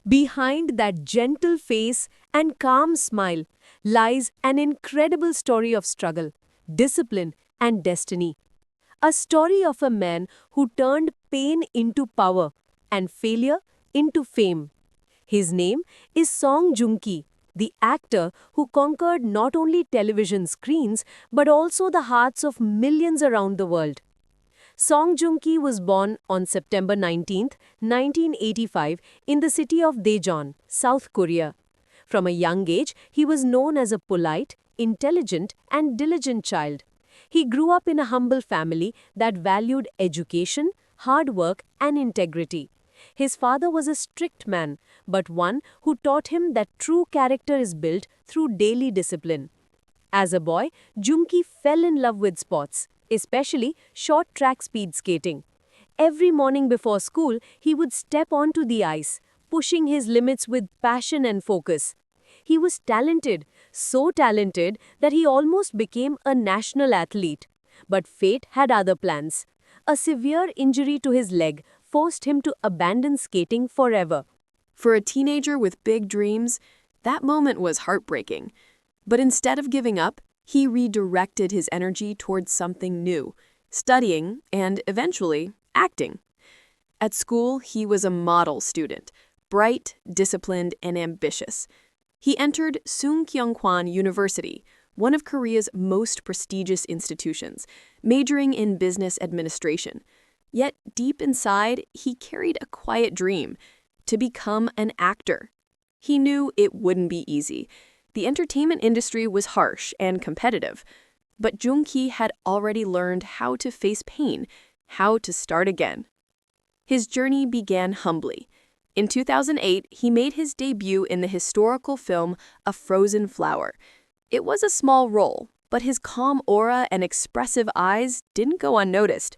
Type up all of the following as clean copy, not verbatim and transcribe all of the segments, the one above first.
Behind that gentle face and calm smile lies an incredible story of struggle, discipline, and destiny. A story of a man who turned pain into power and failure into fame. His name is Song Joong Ki, the actor who conquered not only television screens but also the hearts of millions around the world. Song Joong Ki was born on September 19, 1985, in the city of Daejeon, South Korea. From a young age, he was known as a polite, intelligent, and diligent child. He grew up in a humble family that valued education, hard work, and integrity. His father was a strict man, but one who taught him that true character is built through daily discipline. As a boy, Junki fell in love with sports, especially short track speed skating. Every morning before school, he would step onto the ice, pushing his limits with passion and focus. He was talented, so talented that he almost became a national athlete. But fate had other plans. A severe injury to his leg forced him to abandon skating forever. For a teenager with big dreams, that moment was heartbreaking. But instead of giving up, he redirected his energy towards something new, studying and, eventually, acting. At school, he was a model student, bright, disciplined, and ambitious. He entered Sungkyunkwan University, one of Korea's most prestigious institutions, majoring in business administration. Yet, deep inside, he carried a quiet dream: to become an actor. He knew it wouldn't be easy. The entertainment industry was harsh and competitive, but Joong Ki had already learned how to face pain, how to start again. His journey began humbly. In 2008, he made his debut in the historical film A Frozen Flower. It was a small role, but his calm aura and expressive eyes didn't go unnoticed.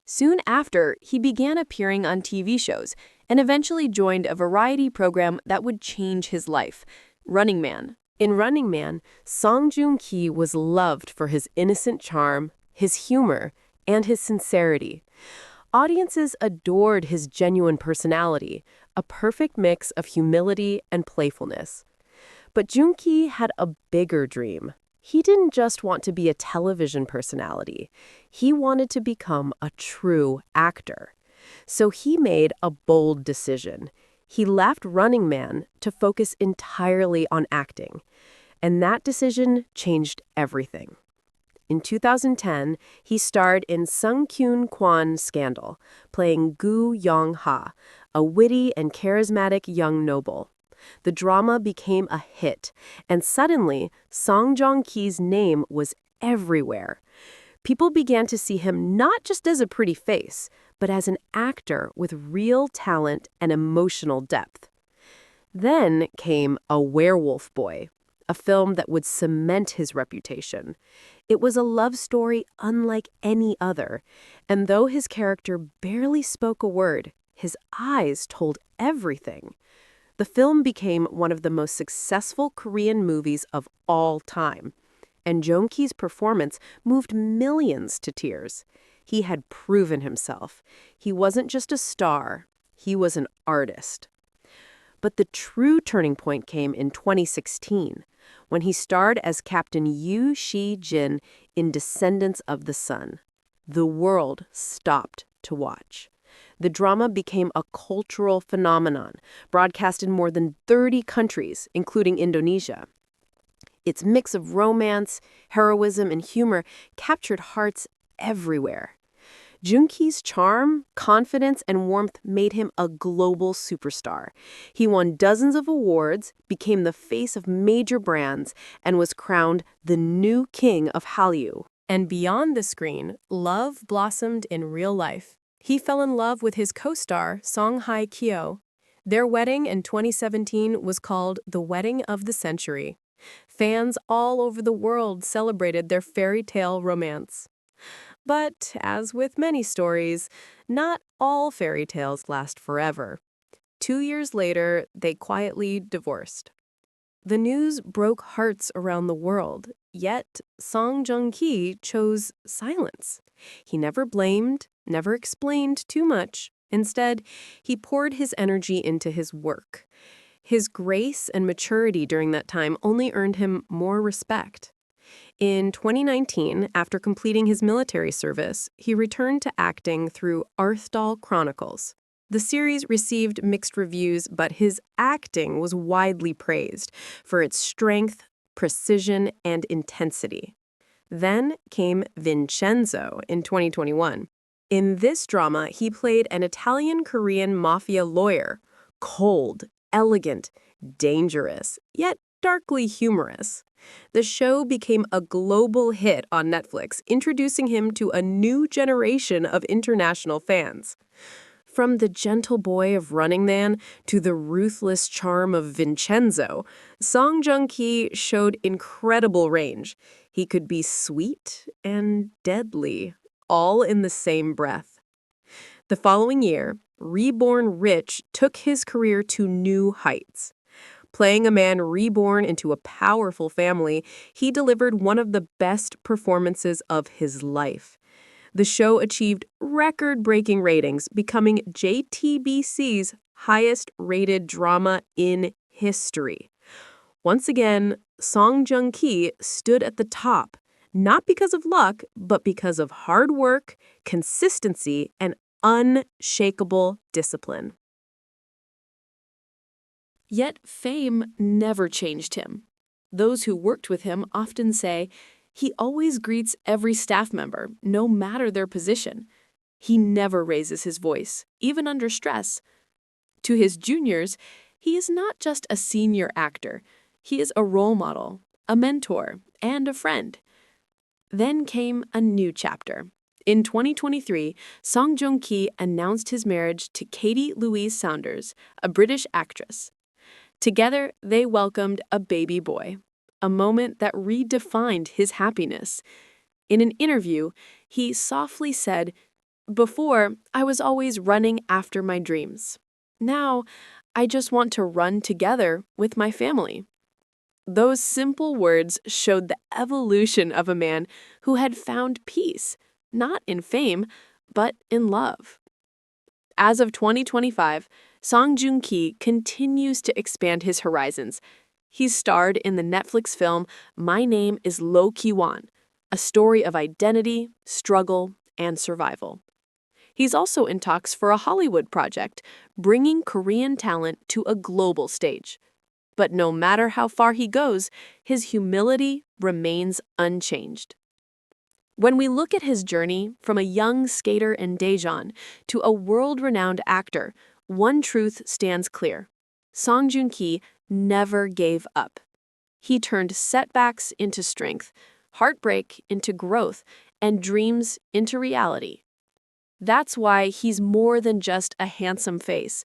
Soon after, he began appearing on TV shows and eventually joined a variety program that would change his life, Running Man. In Running Man, Song Joong Ki was loved for his innocent charm, his humor, and his sincerity. Audiences adored his genuine personality, a perfect mix of humility and playfulness. But Joong Ki had a bigger dream. He didn't just want to be a television personality. He wanted to become a true actor. So he made a bold decision. He left Running Man to focus entirely on acting. And that decision changed everything. In 2010, he starred in Sung Kyun Kwan Scandal, playing Gu Yong-ha, a witty and charismatic young noble. The drama became a hit, and suddenly, Song Joong Ki's name was everywhere. People began to see him not just as a pretty face, but as an actor with real talent and emotional depth. Then came A Werewolf Boy, a film that would cement his reputation. It was a love story unlike any other, and though his character barely spoke a word, his eyes told everything. The film became one of the most successful Korean movies of all time, and Joong Ki's performance moved millions to tears. He had proven himself. He wasn't just a star, he was an artist. But the true turning point came in 2016, when he starred as Captain Yoo Shi-jin in Descendants of the Sun. The world stopped to watch. The drama became a cultural phenomenon, broadcast in more than 30 countries, including Indonesia. Its mix of romance, heroism, and humor captured hearts everywhere. Joong Ki's charm, confidence, and warmth made him a global superstar. He won dozens of awards, became the face of major brands, and was crowned the new king of Hallyu. And beyond the screen, love blossomed in real life. He fell in love with his co-star, Song Hye-kyo. Their wedding in 2017 was called the Wedding of the Century. Fans all over the world celebrated their fairy tale romance. But, as with many stories, not all fairy tales last forever. 2 years later, they quietly divorced. The news broke hearts around the world, yet Song Joong Ki chose silence. He never blamed, never explained too much, Instead, he poured his energy into his work. His grace and maturity during that time only earned him more respect. In 2019, after completing his military service, he returned to acting through Arthdal Chronicles. The series received mixed reviews, but his acting was widely praised for its strength, precision, and intensity. Then came Vincenzo in 2021. In this drama, he played an Italian-Korean mafia lawyer, cold, elegant, dangerous, yet darkly humorous. The show became a global hit on Netflix, introducing him to a new generation of international fans. From the gentle boy of Running Man to the ruthless charm of Vincenzo, Song Joong Ki showed incredible range. He could be sweet and deadly, all in the same breath. The following year, Reborn Rich took his career to new heights. Playing a man reborn into a powerful family, he delivered one of the best performances of his life. The show achieved record-breaking ratings, becoming JTBC's highest-rated drama in history. Once again, Song Joong Ki stood at the top, not because of luck, but because of hard work, consistency, and unshakable discipline. Yet fame never changed him. Those who worked with him often say, he always greets every staff member, no matter their position. He never raises his voice, even under stress. To his juniors, he is not just a senior actor. He is a role model, a mentor, and a friend. Then came a new chapter. In 2023, Song Joong Ki announced his marriage to Katie Louise Saunders, a British actress. Together, they welcomed a baby boy, a moment that redefined his happiness. In an interview, he softly said, "Before, I was always running after my dreams. Now, I just want to run together with my family." Those simple words showed the evolution of a man who had found peace, not in fame, but in love. As of 2025, Song Joong Ki continues to expand his horizons. He's starred in the Netflix film My Name is Lo Ki-wan, a story of identity, struggle, and survival. He's also in talks for a Hollywood project, bringing Korean talent to a global stage. But no matter how far he goes, his humility remains unchanged. When we look at his journey from a young skater in Daejeon to a world-renowned actor, one truth stands clear. Song Joong Ki never gave up. He turned setbacks into strength, heartbreak into growth, and dreams into reality. That's why he's more than just a handsome face.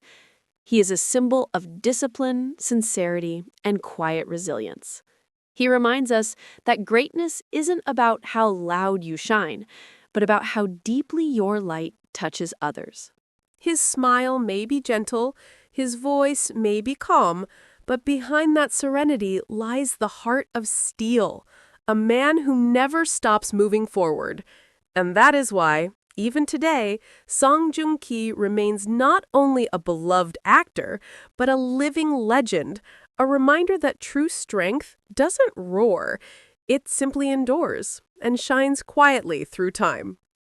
He is a symbol of discipline, sincerity, and quiet resilience. He reminds us that greatness isn't about how loud you shine, but about how deeply your light touches others. His smile may be gentle, his voice may be calm, but behind that serenity lies the heart of steel, a man who never stops moving forward. And that is why, even today, Song Joong Ki remains not only a beloved actor, but a living legend, a reminder that true strength doesn't roar, it simply endures and shines quietly through time.